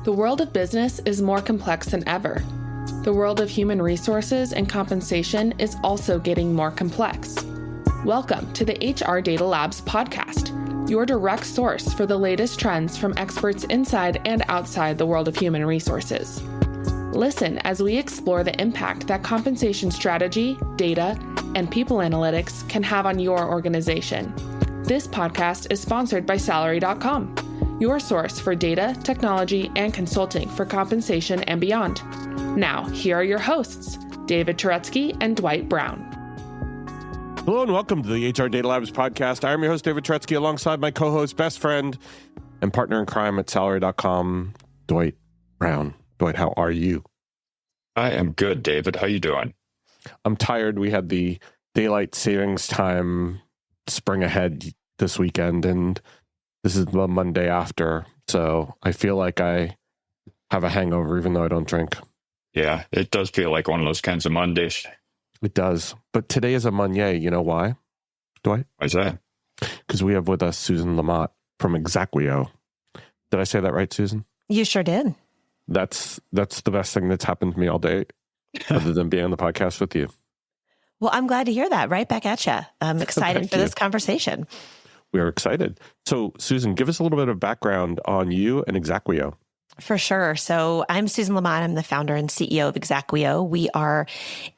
The world of business is more complex than ever. The world of human resources and compensation is also getting more complex. Welcome to the HR Data Labs podcast, your direct source for the latest trends from experts inside and outside the world of human resources. Listen as we explore the impact that compensation strategy, data, and people analytics can have on your organization. This podcast is sponsored by Salary.com, your source for data, technology, and consulting for compensation and beyond. Now, here are your hosts, David Turetsky and Dwight Brown. Hello and welcome to the HR Data Labs podcast. I'm your host, David Turetsky, alongside my co-host, best friend, and partner in crime at Salary.com, Dwight Brown. Dwight, how are you? I am good, David. How you doing? I'm tired. We had the daylight savings time spring ahead this weekend, and this is the Monday after, so I feel like I have a hangover even though I don't drink. Yeah, it does feel like one of those kinds of Mondays. It does. But today is a Monday. You know why, Dwight? Why's that? Because we have with us Susan LaMotte from exaqueo. Did I say that right, Susan? You sure did. That's the best thing that's happened to me all day, other than being on the podcast with you. Well, I'm glad to hear that. Right back at you. I'm excited for this conversation. We are excited. So, Susan, give us a little bit of background on you and exaqueo. For sure. So I'm Susan LaMotte. I'm the founder and CEO of exaqueo. We are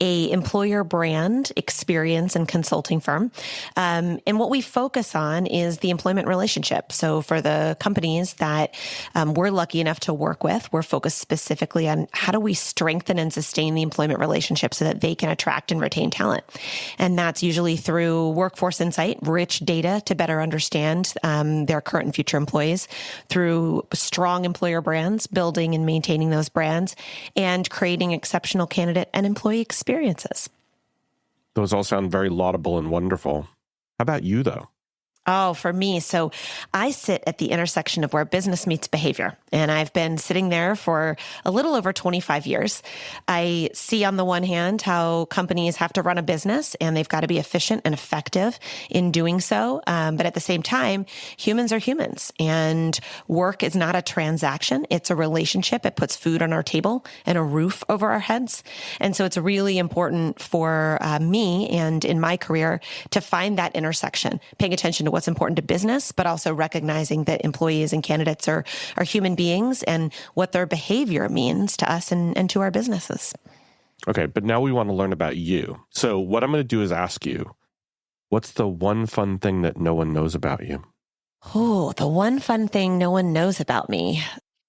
a employer brand experience and consulting firm. And what we focus on is the employment relationship. So for the companies that we're lucky enough to work with, we're focused specifically on how do we strengthen and sustain the employment relationship so that they can attract and retain talent. And that's usually through workforce insight, rich data to better understand their current and future employees, through strong employer brands, building and maintaining those brands, and creating exceptional candidate and employee experiences. Those all sound very laudable and wonderful. How about you, though? Oh, for me. So I sit at the intersection of where business meets behavior, and I've been sitting there for a little over 25 years. I see on the one hand how companies have to run a business and they've got to be efficient and effective in doing so. But at the same time, humans are humans, and work is not a transaction. It's a relationship. It puts food on our table and a roof over our heads. And so it's really important for me and in my career to find that intersection, paying attention to what's important to business, but also recognizing that employees and candidates are human beings and what their behavior means to us and to our businesses. Okay, but now we want to learn about you. So what I'm going to do is ask you, what's the one fun thing that no one knows about you? Oh, the one fun thing no one knows about me.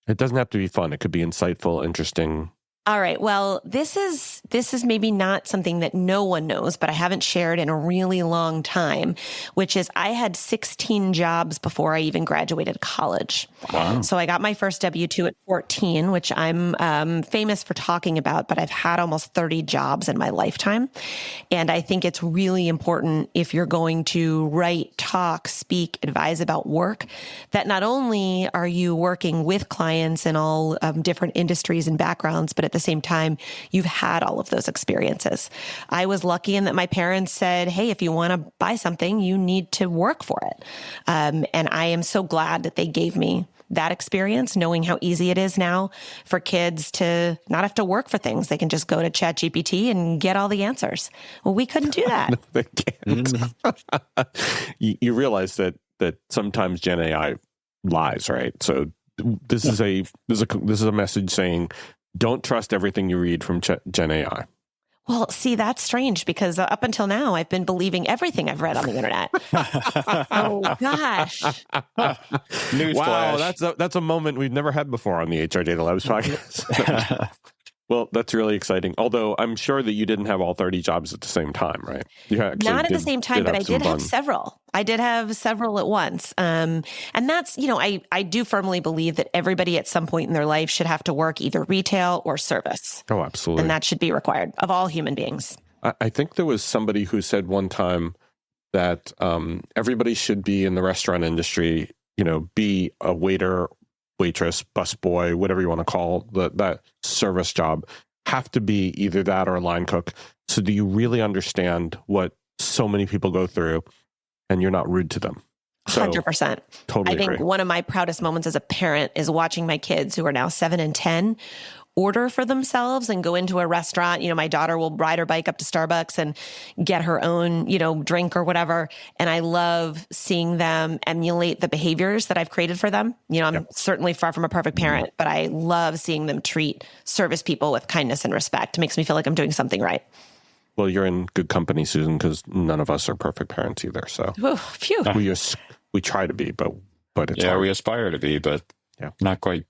It doesn't have to be fun. It could be insightful, interesting. All right. Well, this is maybe not something that no one knows, but I haven't shared in a really long time, which is I had 16 jobs before I even graduated college. Wow. So I got my first W-2 at 14, which I'm famous for talking about, but I've had almost 30 jobs in my lifetime. And I think it's really important if you're going to write, talk, speak, advise about work, that not only are you working with clients in all different industries and backgrounds, but at the same time, you've had all of those experiences. I was lucky in that my parents said, hey, if you want to buy something, you need to work for it. And I am so glad that they gave me that experience, knowing how easy it is now for kids to not have to work for things. They can just go to ChatGPT and get all the answers. Well, we couldn't do that. They can't. You realize that sometimes Gen AI lies, right? So this is a message saying, don't trust everything you read from Gen AI. Well, see, that's strange because up until now, I've been believing everything I've read on the internet. Oh, gosh. Newsflash. Wow, that's a moment we've never had before on the HR Data Labs podcast. Well, that's really exciting. Although I'm sure that you didn't have all 30 jobs at the same time, right? Not at the same time, but I did have several. I did have several at once. And that's, I do firmly believe that everybody at some point in their life should have to work either retail or service. Oh, absolutely. And that should be required of all human beings. I think there was somebody who said one time that everybody should be in the restaurant industry, be a waiter, waitress, busboy, whatever you want to call that service job, have to be either that or a line cook. So do you really understand what so many people go through and you're not rude to them? So 100%. totally I think agree. one of my proudest moments as a parent is watching my kids, who are now 7 and 10, order for themselves and go into a restaurant. My daughter will ride her bike up to Starbucks and get her own, drink or whatever. And I love seeing them emulate the behaviors that I've created for them. I'm certainly far from a perfect parent, but I love seeing them treat service people with kindness and respect. It makes me feel like I'm doing something right. Well, you're in good company, Susan, because none of us are perfect parents either. So Ooh, phew. we try to be, but it's Yeah, hard. we aspire to be, but not quite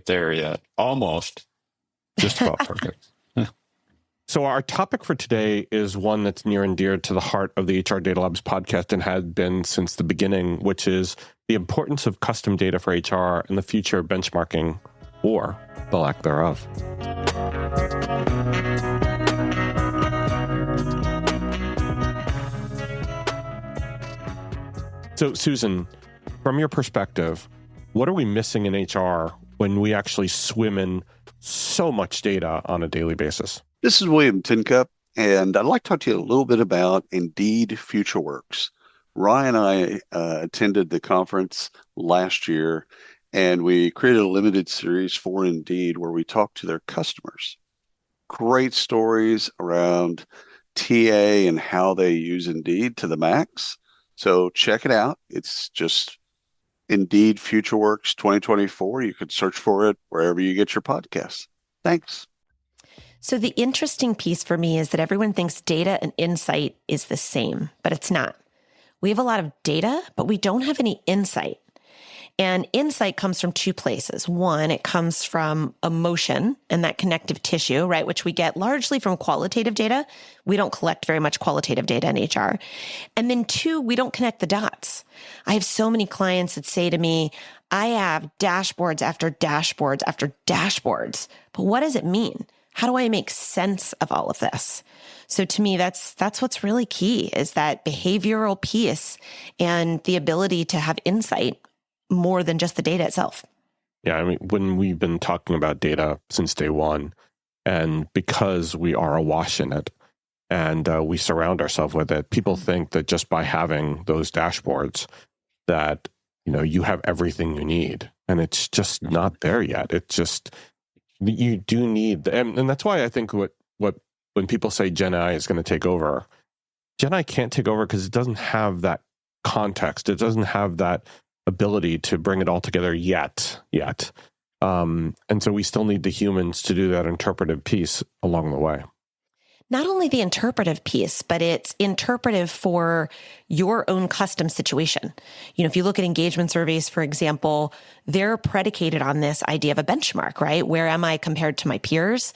there yet. Almost. Just about perfect. So our topic for today is one that's near and dear to the heart of the HR Data Labs podcast and has been since the beginning, which is the importance of custom data for HR and the future of benchmarking, or the lack thereof. So, Susan, from your perspective, what are we missing in HR when we actually swim in so much data on a daily basis? This is William Tincup, and I'd like to talk to you a little bit about Indeed FutureWorks. Ryan and I attended the conference last year, and we created a limited series for Indeed where we talked to their customers. Great stories around TA and how they use Indeed to the max. So check it out. It's just Indeed FutureWorks 2024. You could search for it wherever you get your podcasts. Thanks. So the interesting piece for me is that everyone thinks data and insight is the same, but it's not. We have a lot of data, but we don't have any insight. And insight comes from two places. One, it comes from emotion and that connective tissue, right, which we get largely from qualitative data. We don't collect very much qualitative data in HR. And then two, we don't connect the dots. I have so many clients that say to me, I have dashboards after dashboards after dashboards, but what does it mean? How do I make sense of all of this? So to me, that's what's really key, is that behavioral piece and the ability to have insight more than just the data itself. Yeah, I mean, when we've been talking about data since day one, and because we are awash in it and we surround ourselves with it, people think that just by having those dashboards that, you have everything you need. And it's just not there yet. It's just, you do need, and that's why I think when people say Gen AI is going to take over, Gen AI can't take over because it doesn't have that context. It doesn't have that ability to bring it all together yet. And so we still need the humans to do that interpretive piece along the way. Not only the interpretive piece, but it's interpretive for your own custom situation. If you look at engagement surveys, for example, they're predicated on this idea of a benchmark, right? Where am I compared to my peers?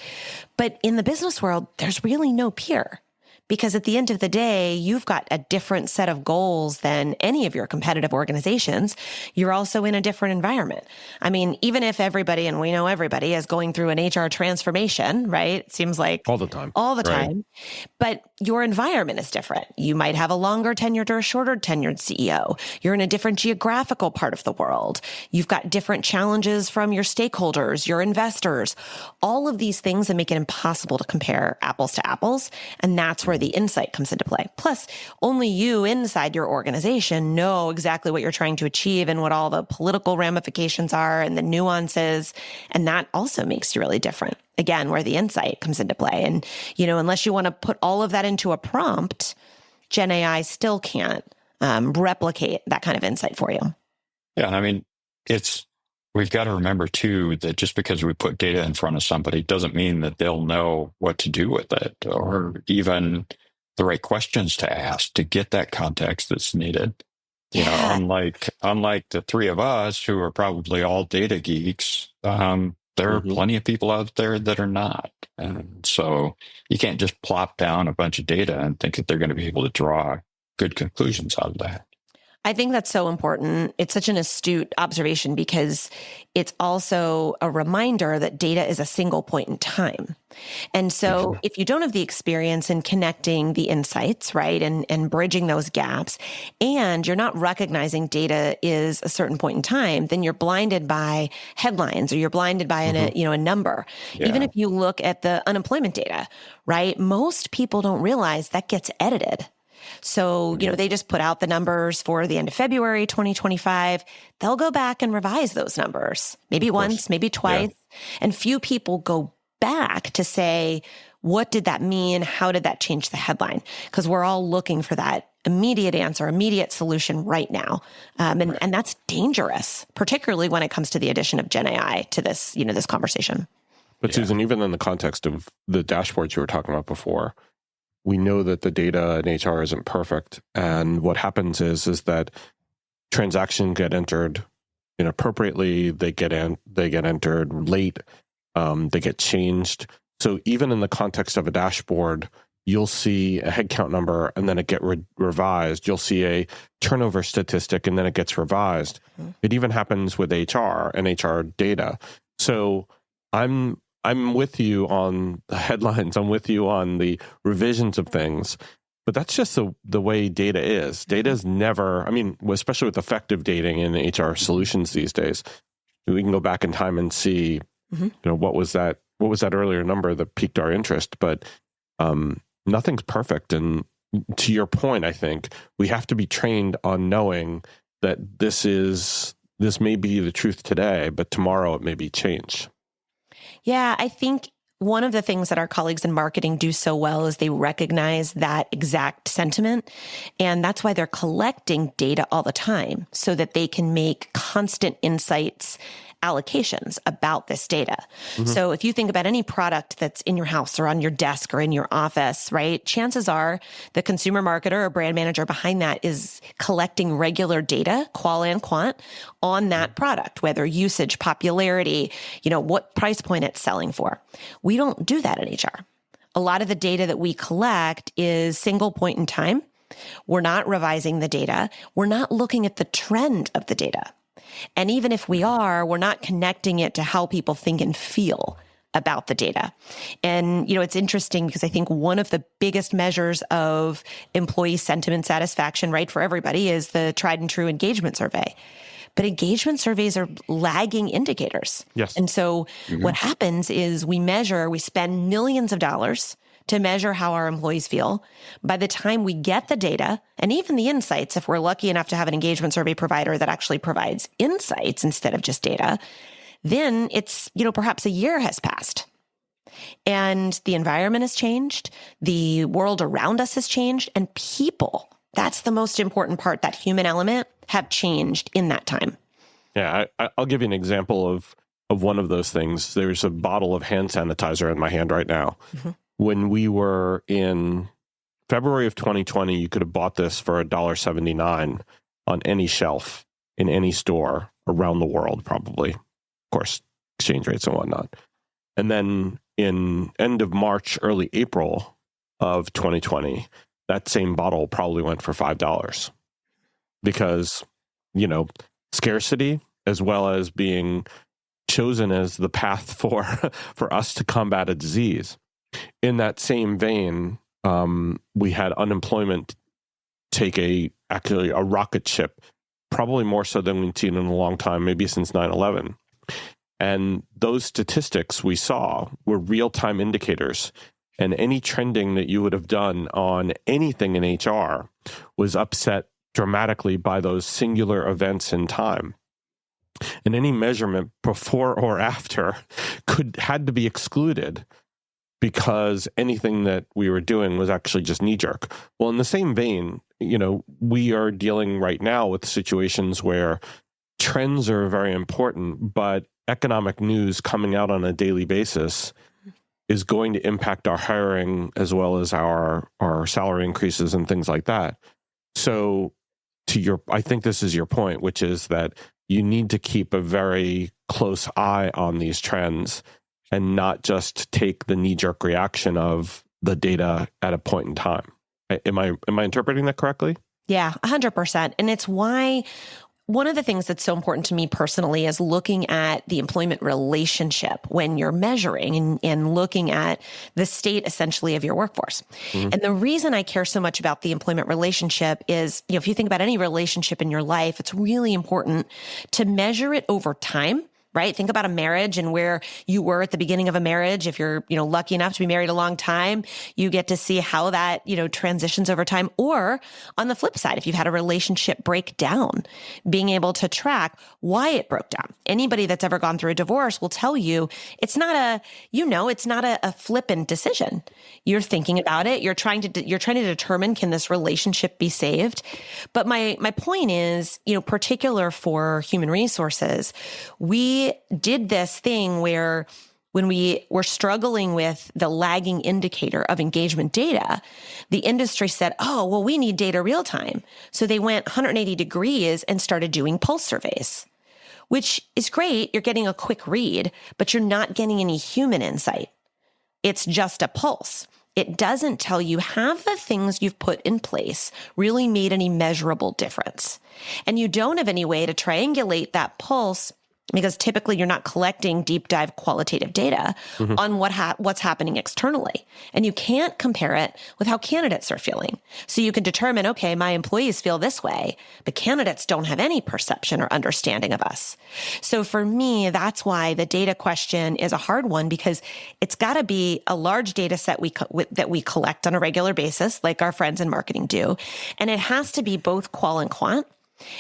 But in the business world, there's really no peer. Because at the end of the day, you've got a different set of goals than any of your competitive organizations. You're also in a different environment. I mean, even if everybody, and we know everybody, is going through an HR transformation, right? It seems like All the time. Right. But your environment is different. You might have a longer tenured or a shorter tenured CEO. You're in a different geographical part of the world. You've got different challenges from your stakeholders, your investors, all of these things that make it impossible to compare apples to apples. And that's where the insight comes into play. Plus, only you inside your organization know exactly what you're trying to achieve and what all the political ramifications are and the nuances. And that also makes you really different. Again, where the insight comes into play. And, unless you want to put all of that into a prompt, Gen AI still can't replicate that kind of insight for you. Yeah, I mean, we've got to remember too that just because we put data in front of somebody doesn't mean that they'll know what to do with it or even the right questions to ask to get that context that's needed. Unlike the three of us who are probably all data geeks, there are plenty of people out there that are not. And so you can't just plop down a bunch of data and think that they're going to be able to draw good conclusions out of that. I think that's so important. It's such an astute observation because it's also a reminder that data is a single point in time. And so if you don't have the experience in connecting the insights, right, and bridging those gaps, and you're not recognizing data is a certain point in time, then you're blinded by headlines or you're blinded by a number. Yeah. Even if you look at the unemployment data, right, most people don't realize that gets edited. So, they just put out the numbers for the end of February 2025. They'll go back and revise those numbers, maybe once, maybe twice. Yeah. And few people go back to say, what did that mean? How did that change the headline? Because we're all looking for that immediate answer, immediate solution right now. And that's dangerous, particularly when it comes to the addition of Gen AI to this, this conversation. But Susan, even in the context of the dashboards you were talking about before, we know that the data in HR isn't perfect. And what happens is that transactions get entered inappropriately, they get entered late, they get changed. So even in the context of a dashboard, you'll see a headcount number and then it get revised. You'll see a turnover statistic and then it gets revised. Mm-hmm. It even happens with HR and HR data. So I'm with you on the headlines. I'm with you on the revisions of things. But that's just the way data is. Data is never, especially with effective dating in HR solutions these days, we can go back in time and see, what was that earlier number that piqued our interest? But nothing's perfect. And to your point, I think we have to be trained on knowing that this may be the truth today, but tomorrow it may be changed. Yeah, I think one of the things that our colleagues in marketing do so well is they recognize that exact sentiment. And that's why they're collecting data all the time so that they can make constant insights allocations about this data. Mm-hmm. So if you think about any product that's in your house or on your desk or in your office, right? Chances are the consumer marketer or brand manager behind that is collecting regular data, qual and quant, on that product, whether usage, popularity, what price point it's selling for. We don't do that in HR. A lot of the data that we collect is single point in time. We're not revising the data. We're not looking at the trend of the data. And even if we are, we're not connecting it to how people think and feel about the data. And, it's interesting because I think one of the biggest measures of employee sentiment satisfaction, right, for everybody is the tried and true engagement survey. But engagement surveys are lagging indicators. Yes. And so what happens is we spend millions of dollars to measure how our employees feel. By the time we get the data and even the insights, if we're lucky enough to have an engagement survey provider that actually provides insights instead of just data, then it's, perhaps a year has passed. And the environment has changed. The world around us has changed. And people, that's the most important part, that human element, have changed in that time. Yeah, I'll give you an example of one of those things. There's a bottle of hand sanitizer in my hand right now. Mm-hmm. When we were in February of 2020, you could have bought this for $1.79 on any shelf in any store around the world, probably. Of course, exchange rates and whatnot. And then in end of March, early April of 2020, that same bottle probably went for $5 because, scarcity as well as being chosen as the path for us to combat a disease. In that same vein, we had unemployment take actually a rocket ship, probably more so than we've seen in a long time, maybe since 9/11. And those statistics we saw were real-time indicators. And any trending that you would have done on anything in HR was upset dramatically by those singular events in time. And any measurement before or after had to be excluded because anything that we were doing was actually just knee-jerk. Well, in the same vein, we are dealing right now with situations where trends are very important, but economic news coming out on a daily basis is going to impact our hiring as well as our salary increases and things like that. So I think this is your point, which is that you need to keep a very close eye on these trends and not just take the knee-jerk reaction of the data at a point in time. Am I interpreting that correctly? Yeah, 100%. And it's why one of the things that's so important to me personally is looking at the employment relationship when you're measuring and looking at the state essentially of your workforce. Mm-hmm. And the reason I care so much about the employment relationship is, if you think about any relationship in your life, it's really important to measure it over time right? Think about a marriage and where you were at the beginning of a marriage. If you're, lucky enough to be married a long time, you get to see how that, transitions over time. Or on the flip side, if you've had a relationship break down, being able to track why it broke down. Anybody that's ever gone through a divorce will tell you it's not a flippant decision. You're thinking about it. You're trying to determine, can this relationship be saved? But my point is, particular for human resources, we did this thing where when we were struggling with the lagging indicator of engagement data, the industry said, oh, well, we need data real time. So they went 180 degrees and started doing pulse surveys, which is great. You're getting a quick read, but you're not getting any human insight. It's just a pulse. It doesn't tell you have the things you've put in place really made any measurable difference. And you don't have any way to triangulate that pulse because typically you're not collecting deep dive qualitative data on what's happening externally. And you can't compare it with how candidates are feeling. So you can determine, okay, my employees feel this way, but candidates don't have any perception or understanding of us. So for me, that's why the data question is a hard one, because it's got to be a large data set that we collect on a regular basis, like our friends in marketing do. And it has to be both qual and quant.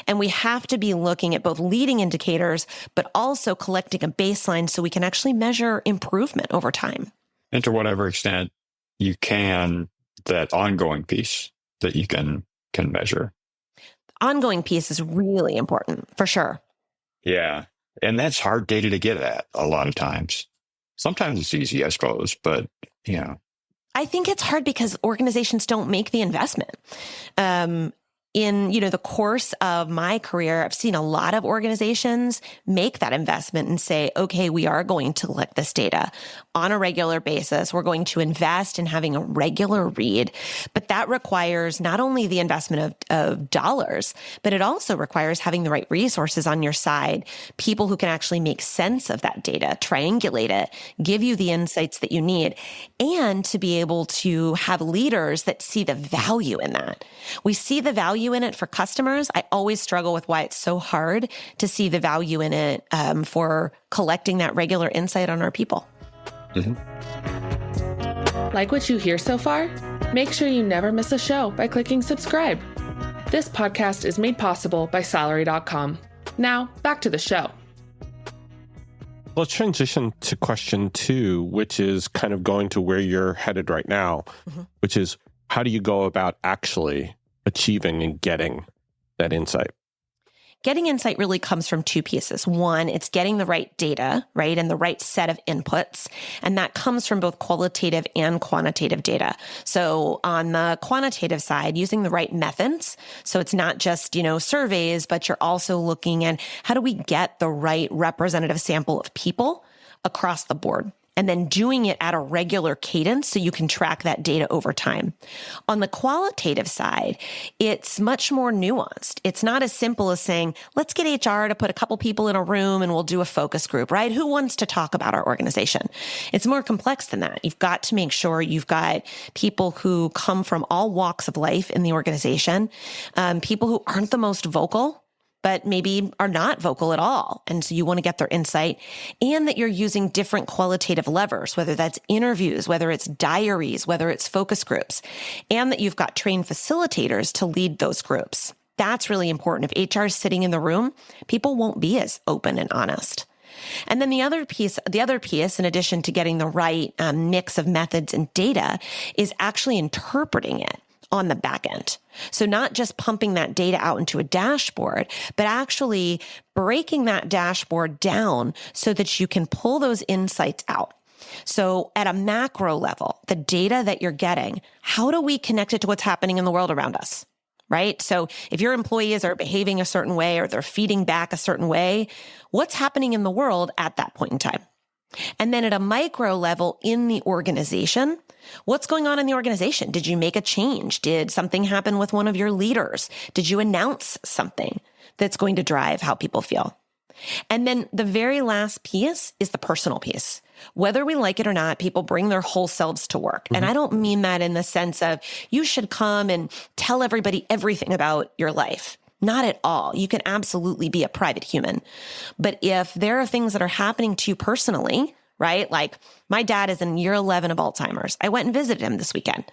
And we have to be looking at both leading indicators, but also collecting a baseline so we can actually measure improvement over time. And to whatever extent you can, that ongoing piece that you can measure. Ongoing piece is really important, for sure. Yeah. And that's hard data to get at a lot of times. Sometimes it's easy, I suppose, but, I think it's hard because organizations don't make the investment. In, the course of my career, I've seen a lot of organizations make that investment and say, okay, we are going to collect this data on a regular basis. We're going to invest in having a regular read, but that requires not only the investment of dollars, but it also requires having the right resources on your side, people who can actually make sense of that data, triangulate it, give you the insights that you need, and to be able to have leaders that see the value in that. We see the value in it for customers. I always struggle with why it's so hard to see the value in it for collecting that regular insight on our people. Mm-hmm. Like what you hear so far? Make sure you never miss a show by clicking subscribe. This podcast is made possible by Salary.com. Now, back to the show. Let's transition to question 2, which is kind of going to where you're headed right now, which is how do you go about actually achieving and getting that insight? Getting insight really comes from 2 pieces. One, it's getting the right data, right? And the right set of inputs. And that comes from both qualitative and quantitative data. So on the quantitative side, using the right methods. So it's not just, surveys, but you're also looking at how do we get the right representative sample of people across the board? And then doing it at a regular cadence so you can track that data over time. On the qualitative side, it's much more nuanced. It's not as simple as saying, let's get HR to put a couple people in a room and we'll do a focus group, right? Who wants to talk about our organization? It's more complex than that. You've got to make sure you've got people who come from all walks of life in the organization, people who aren't the most vocal, but maybe are not vocal at all. And so you want to get their insight, and that you're using different qualitative levers, whether that's interviews, whether it's diaries, whether it's focus groups, and that you've got trained facilitators to lead those groups. That's really important. If HR is sitting in the room, people won't be as open and honest. And then the other piece, in addition to getting the right mix of methods and data, is actually interpreting it on the back end. So not just pumping that data out into a dashboard, but actually breaking that dashboard down so that you can pull those insights out. So at a macro level, the data that you're getting, how do we connect it to what's happening in the world around us? Right? So if your employees are behaving a certain way or they're feeding back a certain way, what's happening in the world at that point in time? And then at a micro level in the organization, what's going on in the organization? Did you make a change? Did something happen with one of your leaders? Did you announce something that's going to drive how people feel? And then the very last piece is the personal piece. Whether we like it or not, people bring their whole selves to work. And I don't mean that in the sense of you should come and tell everybody everything about your life. Not at all. You can absolutely be a private human. But if there are things that are happening to you personally, right? Like my dad is in year 11 of Alzheimer's. I went and visited him this weekend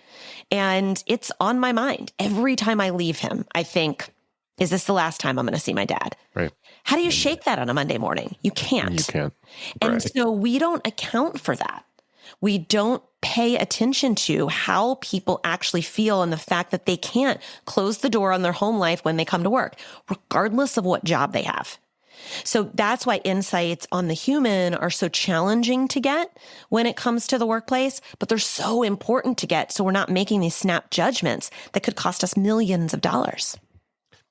and it's on my mind. Every time I leave him, I think, is this the last time I'm going to see my dad? Right. How do you shake that on a Monday morning? You can't. You can't. And so we don't account for that. We don't pay attention to how people actually feel and the fact that they can't close the door on their home life when they come to work, regardless of what job they have. So that's why insights on the human are so challenging to get when it comes to the workplace, but they're so important to get so we're not making these snap judgments that could cost us millions of dollars.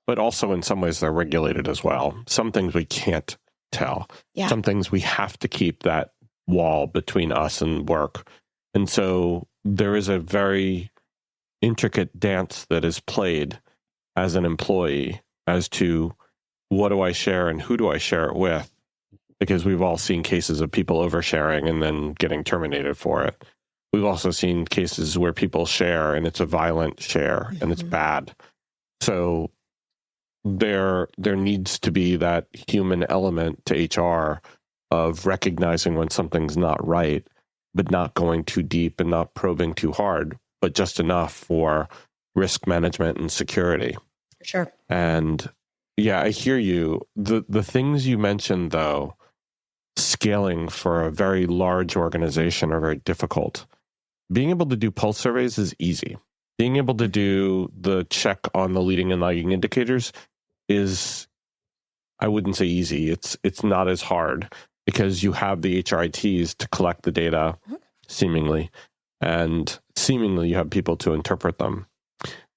But also in some ways they're regulated as well. Some things we can't tell. Yeah. Some things we have to keep that wall between us and work. And so there is a very intricate dance that is played as an employee as to what do I share and who do I share it with? Because we've all seen cases of people oversharing and then getting terminated for it. We've also seen cases where people share and it's a violent share and it's bad. So there needs to be that human element to HR of recognizing when something's not right, but not going too deep and not probing too hard, but just enough for risk management and security. Sure. And yeah, I hear you. The things you mentioned, though, scaling for a very large organization are very difficult. Being able to do pulse surveys is easy. Being able to do the check on the leading and lagging indicators is, I wouldn't say easy. It's not as hard because you have the HRITs to collect the data, seemingly, and seemingly you have people to interpret them.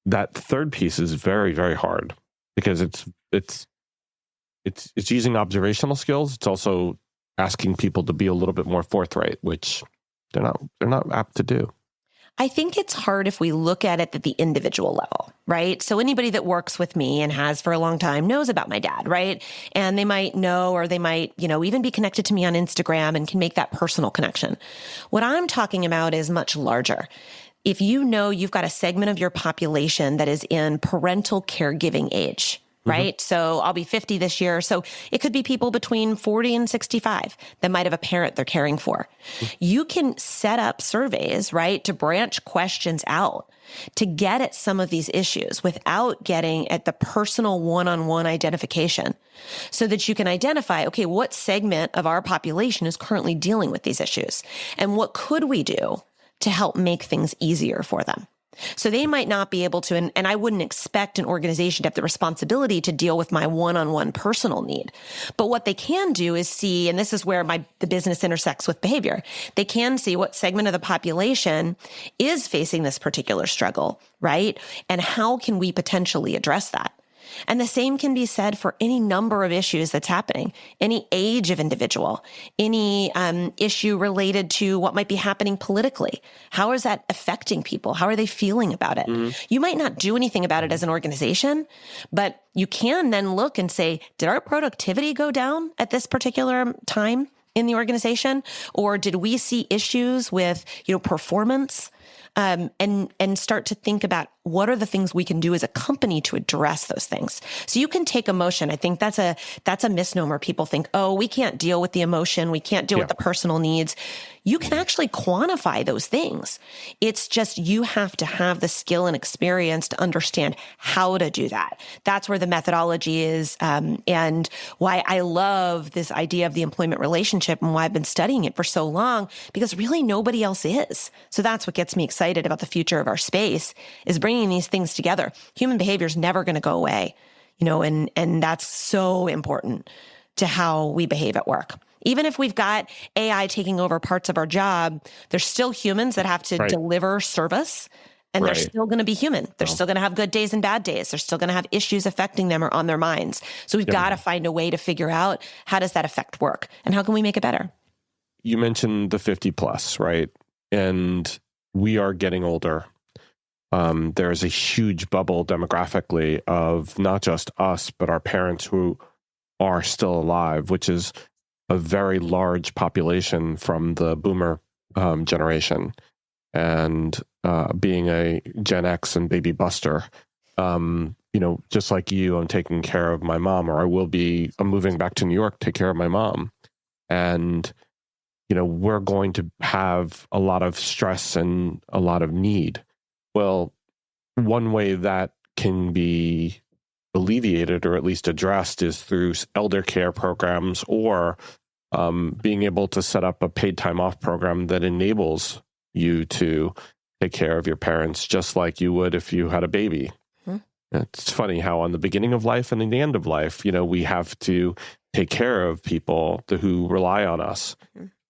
That third piece is very, very hard because it's using observational skills. It's also asking people to be a little bit more forthright, which they're not apt to do. I think it's hard if we look at it at the individual level, right? So anybody that works with me and has for a long time knows about my dad, right? And they might know, or they might, even be connected to me on Instagram and can make that personal connection. What I'm talking about is much larger. If you know you've got a segment of your population that is in parental caregiving age, right? So I'll be 50 this year. So it could be people between 40 and 65 that might have a parent they're caring for. You can set up surveys, right, to branch questions out to get at some of these issues without getting at the personal one-on-one identification so that you can identify, okay, what segment of our population is currently dealing with these issues? And what could we do to help make things easier for them? So they might not be able to, and I wouldn't expect an organization to have the responsibility to deal with my one-on-one personal need. But what they can do is see, and this is where the business intersects with behavior, they can see what segment of the population is facing this particular struggle, right? And how can we potentially address that? And the same can be said for any number of issues that's happening, any age of individual, any issue related to what might be happening politically. How is that affecting people? How are they feeling about it? You might not do anything about it as an organization, but you can then look and say, did our productivity go down at this particular time in the organization? Or did we see issues with, performance? And start to think about what are the things we can do as a company to address those things. So you can take emotion. I think that's a misnomer. People think, oh, we can't deal with the emotion. We can't deal with the personal needs. You can actually quantify those things. It's just you have to have the skill and experience to understand how to do that. That's where the methodology is, and why I love this idea of the employment relationship and why I've been studying it for so long, because really nobody else is. So that's what gets me excited about the future of our space, is bringing these things together. Human behavior is never going to go away, and that's so important to how we behave at work. Even if we've got AI taking over parts of our job, there's still humans that have to deliver service, and they're still going to be human. They're still going to have good days and bad days. They're still going to have issues affecting them or on their minds. So we've got to find a way to figure out, how does that affect work and how can we make it better? You mentioned the 50 plus, right? And we are getting older. There's a huge bubble demographically of not just us, but our parents who are still alive, which is a very large population from the boomer generation. And being a Gen X and baby buster, just like you, I'm taking care of my mom, or I'm moving back to New York to take care of my mom. And, we're going to have a lot of stress and a lot of need. Well, one way that can be alleviated or at least addressed is through elder care programs, or being able to set up a paid time off program that enables you to take care of your parents just like you would if you had a baby. It's funny how on the beginning of life and in the end of life, we have to take care of people who rely on us.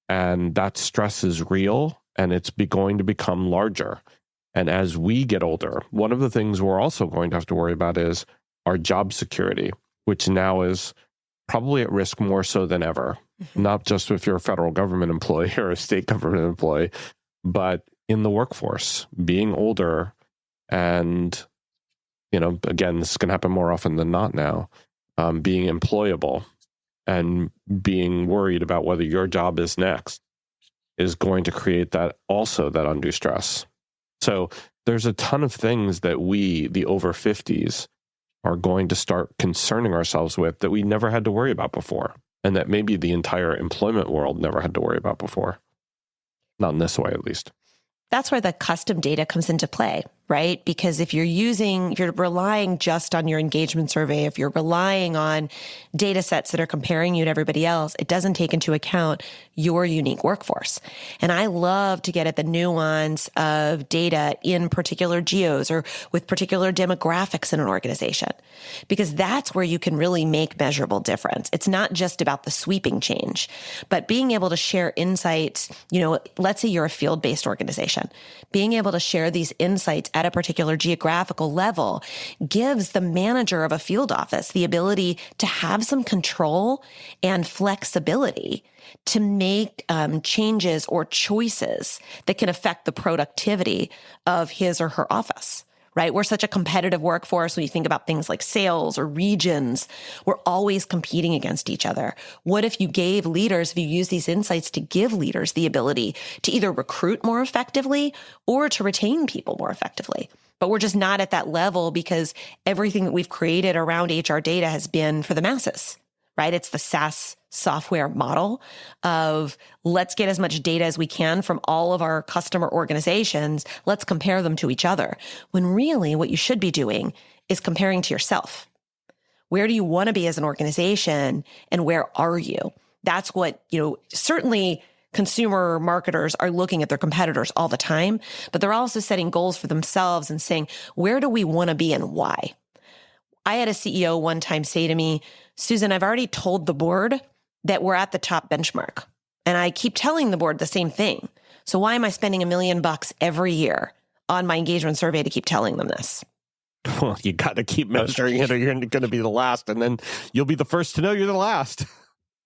And that stress is real, and it's going to become larger. And as we get older, one of the things we're also going to have to worry about is our job security, which now is probably at risk more so than ever, not just if you're a federal government employee or a state government employee, but in the workforce, being older and, again, this is going to happen more often than not now, being employable and being worried about whether your job is next is going to create that undue stress. So there's a ton of things that we, the over 50s, are going to start concerning ourselves with that we never had to worry about before, and that maybe the entire employment world never had to worry about before. Not in this way, at least. That's where the custom data comes into play, right? Because if you're relying just on your engagement survey, if you're relying on data sets that are comparing you to everybody else, it doesn't take into account your unique workforce. And I love to get at the nuance of data in particular geos or with particular demographics in an organization, because that's where you can really make measurable difference. It's not just about the sweeping change, but being able to share insights. Let's say you're a field-based organization. Being able to share these insights at a particular geographical level gives the manager of a field office the ability to have some control and flexibility to make changes or choices that can affect the productivity of his or her office. Right? We're such a competitive workforce when you think about things like sales or regions. We're always competing against each other. What if you use these insights to give leaders the ability to either recruit more effectively or to retain people more effectively? But we're just not at that level because everything that we've created around HR data has been for the masses, right? It's the SaaS software model of let's get as much data as we can from all of our customer organizations. Let's compare them to each other. When really what you should be doing is comparing to yourself. Where do you want to be as an organization and where are you? That's what, certainly consumer marketers are looking at their competitors all the time, but they're also setting goals for themselves and saying, where do we want to be and why? I had a CEO one time say to me, Susan, I've already told the board that we're at the top benchmark. And I keep telling the board the same thing. So why am I spending $1 million every year on my engagement survey to keep telling them this? Well, you got to keep measuring it or you're going to be the last, and then you'll be the first to know you're the last.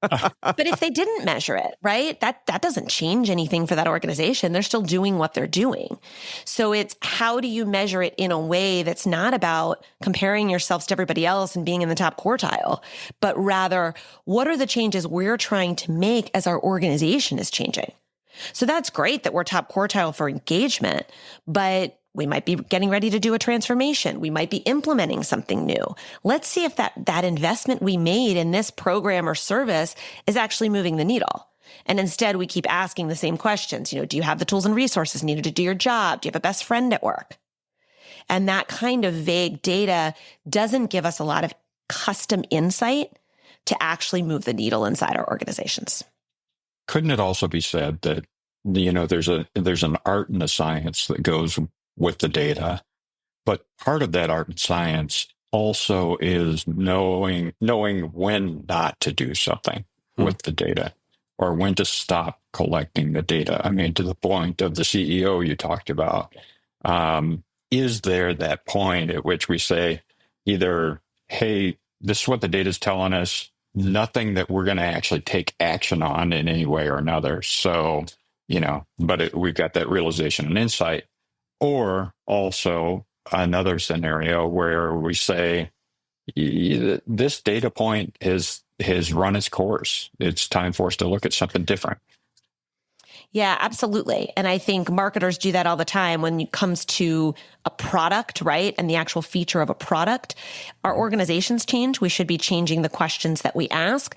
But if they didn't measure it, right, that doesn't change anything for that organization. They're still doing what they're doing. So it's how do you measure it in a way that's not about comparing yourselves to everybody else and being in the top quartile, but rather what are the changes we're trying to make as our organization is changing? So that's great that we're top quartile for engagement, but we might be getting ready to do a transformation. We might be implementing something new. Let's see if that investment we made in this program or service is actually moving the needle. And instead, we keep asking the same questions. Do you have the tools and resources needed to do your job? Do you have a best friend at work? And that kind of vague data doesn't give us a lot of custom insight to actually move the needle inside our organizations. Couldn't it also be said that, there's an art and a science that goes with the data, but part of that art and science also is knowing when not to do something with the data or when to stop collecting the data. I mean, to the point of the CEO you talked about, is there that point at which we say either, hey, this is what the data is telling us, nothing that we're going to actually take action on in any way or another. So, but we've got that realization and insight. Or also another scenario where we say, this data point has run its course. It's time for us to look at something different. Yeah, absolutely. And I think marketers do that all the time when it comes to a product, right? And the actual feature of a product. Our organizations change. We should be changing the questions that we ask.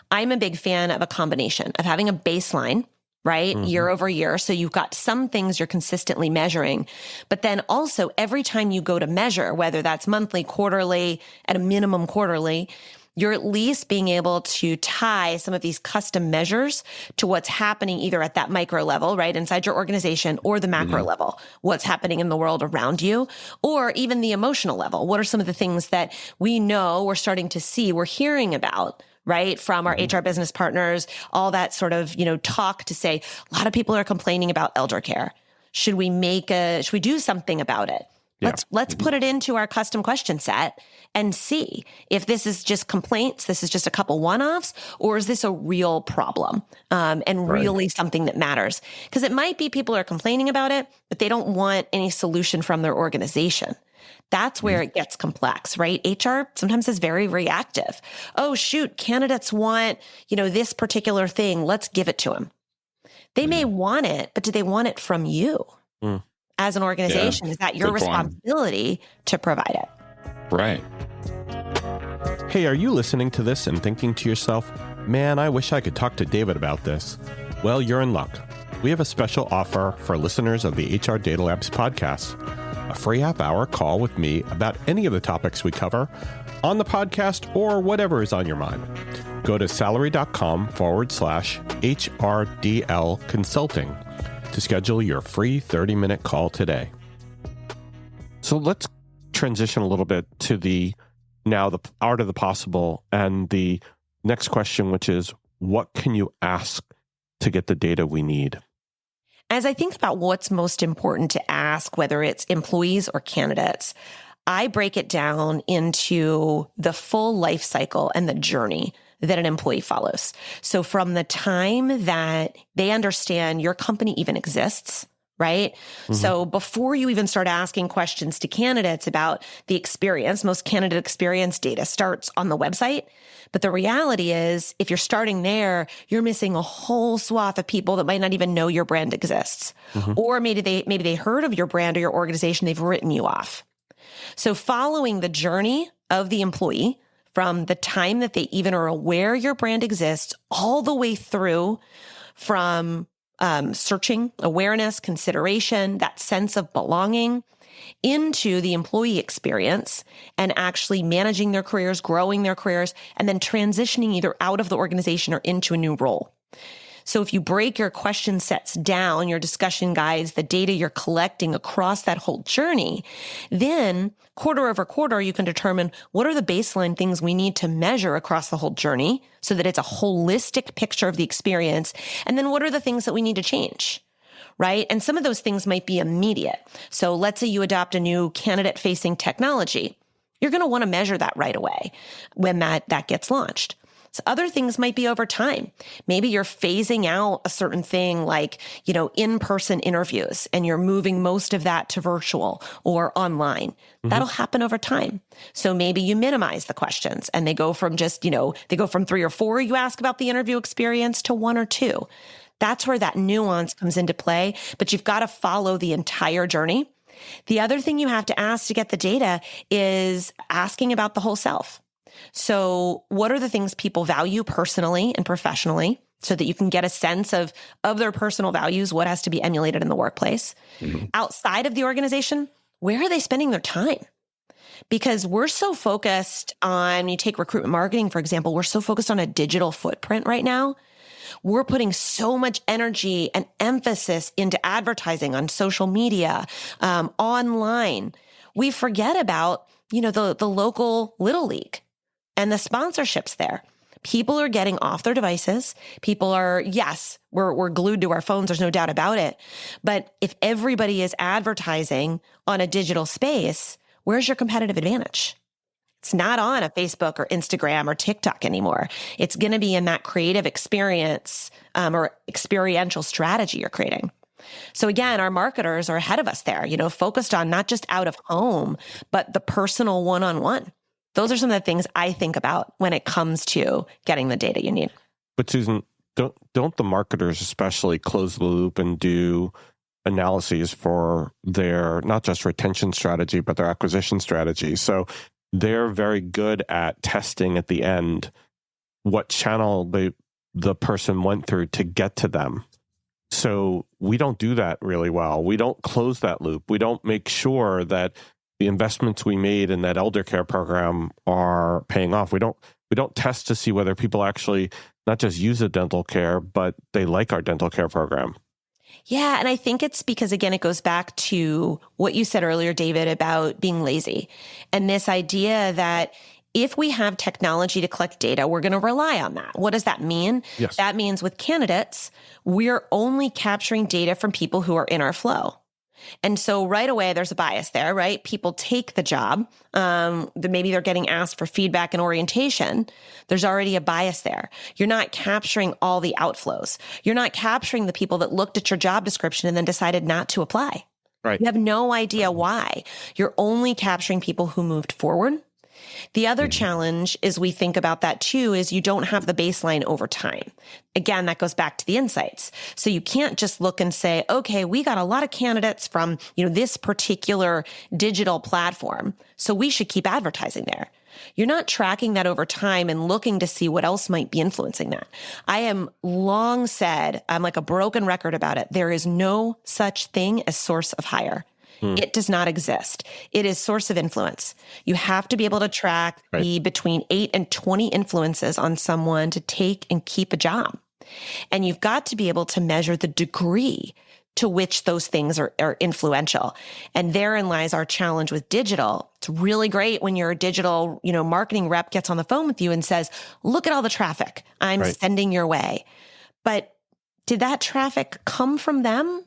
I'm a big fan of a combination of having a baseline, right? Year over year. So you've got some things you're consistently measuring, but then also every time you go to measure, whether that's monthly, quarterly, at a minimum quarterly, you're at least being able to tie some of these custom measures to what's happening either at that micro level, right, inside your organization, or the macro level, what's happening in the world around you, or even the emotional level. What are some of the things that we know, we're starting to see, we're hearing about, right, from our HR business partners, all that sort of, talk to say, a lot of people are complaining about elder care. Should we do something about it? Let's put it into our custom question set and see if this is just complaints, this is just a couple one-offs, or is this a real problem and really something that matters? Because it might be people are complaining about it, but they don't want any solution from their organization. That's where it gets complex, right? HR sometimes is very reactive. Oh, shoot, candidates want, this particular thing. Let's give it to them. They may want it, but do they want it from you? As an organization, is that your responsibility to provide it? Right. Hey, are you listening to this and thinking to yourself, man, I wish I could talk to David about this? Well, you're in luck. We have a special offer for listeners of the HR Data Labs podcast. A free half-hour call with me about any of the topics we cover on the podcast or whatever is on your mind. Go to salary.com/HRDL consulting to schedule your free 30-minute call today. So let's transition a little bit to the art of the possible and the next question, which is, what can you ask to get the data we need? As I think about what's most important to ask, whether it's employees or candidates, I break it down into the full life cycle and the journey that an employee follows. So from the time that they understand your company even exists, right? So before you even start asking questions to candidates about the experience, most candidate experience data starts on the website. But the reality is, if you're starting there, you're missing a whole swath of people that might not even know your brand exists. Or maybe they heard of your brand or your organization, they've written you off. So following the journey of the employee from the time that they even are aware your brand exists all the way through from searching, awareness, consideration, that sense of belonging, into the employee experience and actually managing their careers, growing their careers, and then transitioning either out of the organization or into a new role. So if you break your question sets down, your discussion guides, the data you're collecting across that whole journey, then quarter over quarter, you can determine what are the baseline things we need to measure across the whole journey so that it's a holistic picture of the experience. And then what are the things that we need to change? Right? And some of those things might be immediate. So let's say you adopt a new candidate-facing technology. You're going to want to measure that right away when that gets launched. So other things might be over time. Maybe you're phasing out a certain thing like, in-person interviews, and you're moving most of that to virtual or online. That'll happen over time. So maybe you minimize the questions and they go from just, they go from 3 or 4 you ask about the interview experience to 1 or 2. That's where that nuance comes into play, but you've got to follow the entire journey. The other thing you have to ask to get the data is asking about the whole self. So what are the things people value personally and professionally so that you can get a sense of their personal values, what has to be emulated in the workplace? Outside of the organization, where are they spending their time? Because we're so focused on, you take recruitment marketing, for example, we're so focused on a digital footprint right now. We're putting so much energy and emphasis into advertising on social media, online. We forget about, the local Little League and the sponsorships there. People are getting off their devices. People are, yes, we're glued to our phones. There's no doubt about it. But if everybody is advertising on a digital space, where's your competitive advantage? It's not on a Facebook or Instagram or TikTok anymore. It's going to be in that creative experience or experiential strategy you're creating. So again, our marketers are ahead of us there, focused on not just out of home, but the personal one-on-one. Those are some of the things I think about when it comes to getting the data you need. But Susan, don't the marketers especially close the loop and do analyses for their not just retention strategy, but their acquisition strategy? So they're very good at testing at the end what channel the person went through to get to them. So we don't do that really well. We don't close that loop. We don't make sure that the investments we made in that elder care program are paying off. We don't test to see whether people actually not just use a dental care, but they like our dental care program. Yeah. And I think it's because, again, it goes back to what you said earlier, David, about being lazy and this idea that if we have technology to collect data, we're going to rely on that. What does that mean? Yes. That means with candidates, we're only capturing data from people who are in our flow. And so right away, there's a bias there, right? People take the job. Maybe they're getting asked for feedback and orientation. There's already a bias there. You're not capturing all the outflows. You're not capturing the people that looked at your job description and then decided not to apply. Right. You have no idea why. You're only capturing people who moved forward. The other challenge is we think about that too, is you don't have the baseline over time. Again, that goes back to the insights. So you can't just look and say, okay, we got a lot of candidates from, this particular digital platform, so we should keep advertising there. You're not tracking that over time and looking to see what else might be influencing that. I am long said, I'm like a broken record about it. There is no such thing as source of hire. It does not exist. It is source of influence. You have to be able to track the between 8 and 20 influences on someone to take and keep a job. And you've got to be able to measure the degree to which those things are influential. And therein lies our challenge with digital. It's really great when your digital, marketing rep gets on the phone with you and says, look at all the traffic I'm sending your way. But did that traffic come from them?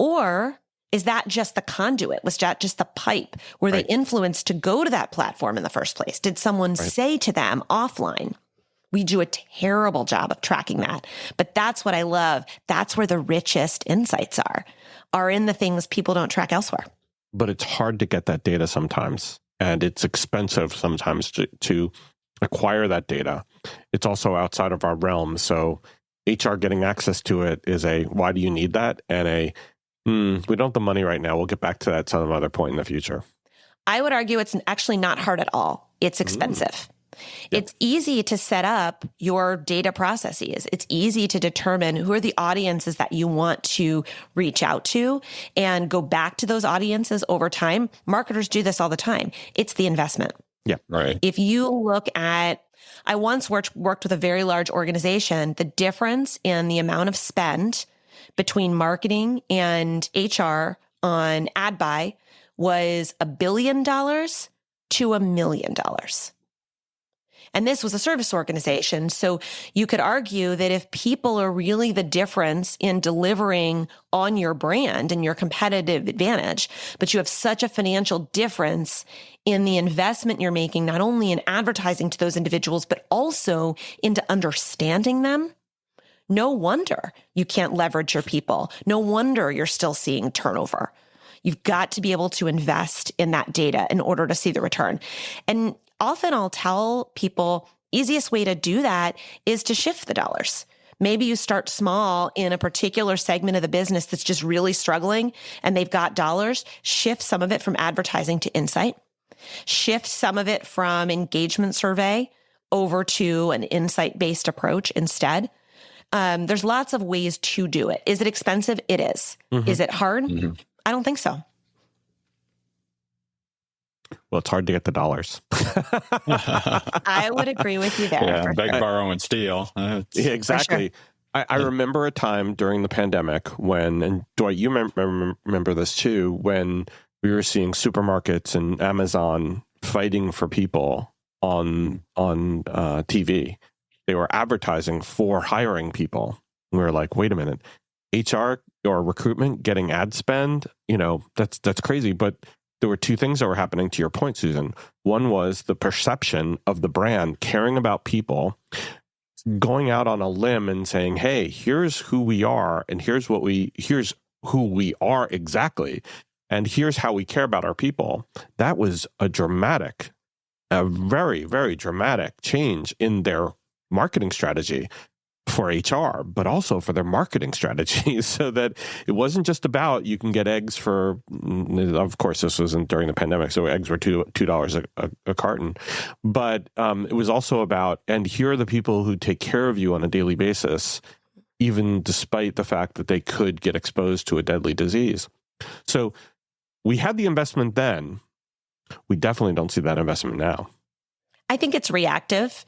Or is that just the conduit? Was that just the pipe? Were they influenced to go to that platform in the first place? Did someone say to them offline? We do a terrible job of tracking that. But that's what I love. That's where the richest insights are in the things people don't track elsewhere. But it's hard to get that data sometimes. And it's expensive sometimes to acquire that data. It's also outside of our realm. So HR getting access to it is why do you need that? And we don't have the money right now. We'll get back to that some other point in the future. I would argue it's actually not hard at all. It's expensive. It's easy to set up your data processes. It's easy to determine who are the audiences that you want to reach out to and go back to those audiences over time. Marketers do this all the time. It's the investment. Yeah, right. If you look at, I once worked with a very large organization, the difference in the amount of spend between marketing and HR on ad buy was $1 billion to $1 million. And this was a service organization. So you could argue that if people are really the difference in delivering on your brand and your competitive advantage, but you have such a financial difference in the investment you're making, not only in advertising to those individuals, but also into understanding them, no wonder you can't leverage your people. No wonder you're still seeing turnover. You've got to be able to invest in that data in order to see the return. And often I'll tell people, easiest way to do that is to shift the dollars. Maybe you start small in a particular segment of the business that's just really struggling and they've got dollars. Shift some of it from advertising to insight. Shift some of it from engagement survey over to an insight-based approach instead. There's lots of ways to do it. Is it expensive? It is. Mm-hmm. Is it hard? Mm-hmm. I don't think so. Well, it's hard to get the dollars. I would agree with you there. Yeah, beg, borrow, and steal. Yeah, exactly. Sure. I remember a time during the pandemic when, and Dwight, you remember this too, when we were seeing supermarkets and Amazon fighting for people on TV. They were advertising for hiring people. We were like, wait a minute, HR or recruitment getting ad spend, that's crazy. But there were two things that were happening to your point, Susan. One was the perception of the brand caring about people, going out on a limb and saying, hey, here's who we are, and here's who we are exactly, and here's how we care about our people. That was a very, very dramatic change in their marketing strategy for HR, but also for their marketing strategies, so that it wasn't just about you can get eggs for, of course, this wasn't during the pandemic, so eggs were $2 a carton, but it was also about, and here are the people who take care of you on a daily basis, even despite the fact that they could get exposed to a deadly disease. So we had the investment then. We definitely don't see that investment now. I think it's reactive.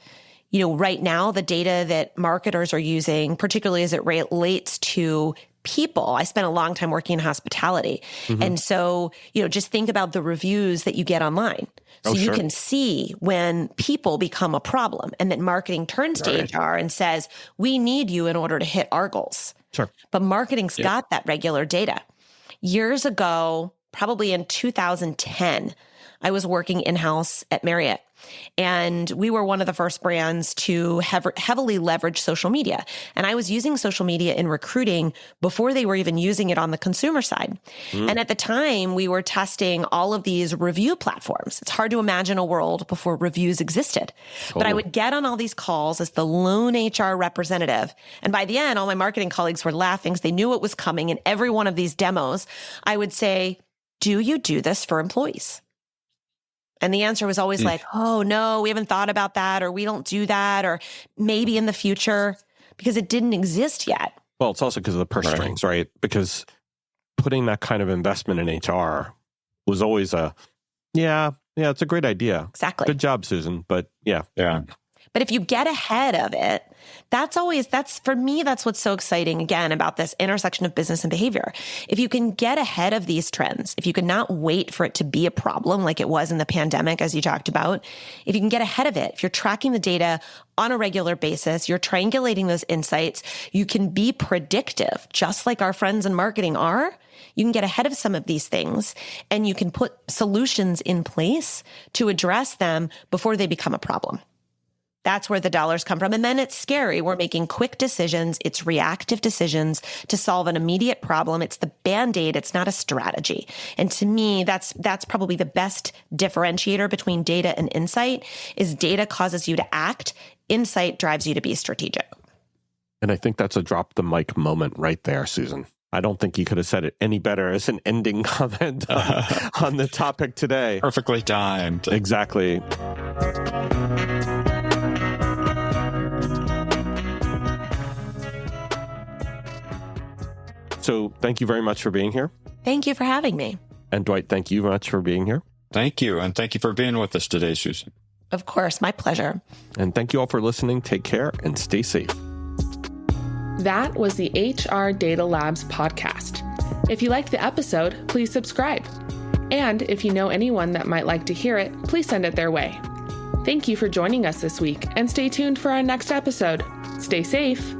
Right now, the data that marketers are using, particularly as it relates to people, I spent a long time working in hospitality. Mm-hmm. And so, just think about the reviews that you get online. So you can see when people become a problem and that marketing turns to HR and says, we need you in order to hit our goals. Sure. But marketing's got that regular data. Years ago, probably in 2010, I was working in-house at Marriott. And we were one of the first brands to heavily leverage social media. And I was using social media in recruiting before they were even using it on the consumer side. And at the time, we were testing all of these review platforms. It's hard to imagine a world before reviews existed. Totally. But I would get on all these calls as the lone HR representative. And by the end, all my marketing colleagues were laughing because they knew it was coming. In every one of these demos, I would say, do you do this for employees? And the answer was always like, oh, no, we haven't thought about that, or we don't do that, or maybe in the future, because it didn't exist yet. Well, it's also because of the purse strings, right? Because putting that kind of investment in HR was always it's a great idea. Exactly. Good job, Susan. But yeah. But if you get ahead of it, that's for me, that's what's so exciting, again, about this intersection of business and behavior. If you can get ahead of these trends, if you can not wait for it to be a problem like it was in the pandemic, as you talked about, if you can get ahead of it, if you're tracking the data on a regular basis, you're triangulating those insights, you can be predictive, just like our friends in marketing are. You can get ahead of some of these things and you can put solutions in place to address them before they become a problem. That's where the dollars come from. And then it's scary. We're making quick decisions. It's reactive decisions to solve an immediate problem. It's the Band-Aid. It's not a strategy. And to me, that's probably the best differentiator between data and insight is data causes you to act. Insight drives you to be strategic. And I think that's a drop the mic moment right there, Susan. I don't think you could have said it any better as an ending comment on the topic today. Perfectly timed. Exactly. So thank you very much for being here. Thank you for having me. And Dwight, thank you very much for being here. Thank you. And thank you for being with us today, Susan. Of course, my pleasure. And thank you all for listening. Take care and stay safe. That was the HR Data Labs podcast. If you liked the episode, please subscribe. And if you know anyone that might like to hear it, please send it their way. Thank you for joining us this week, and stay tuned for our next episode. Stay safe.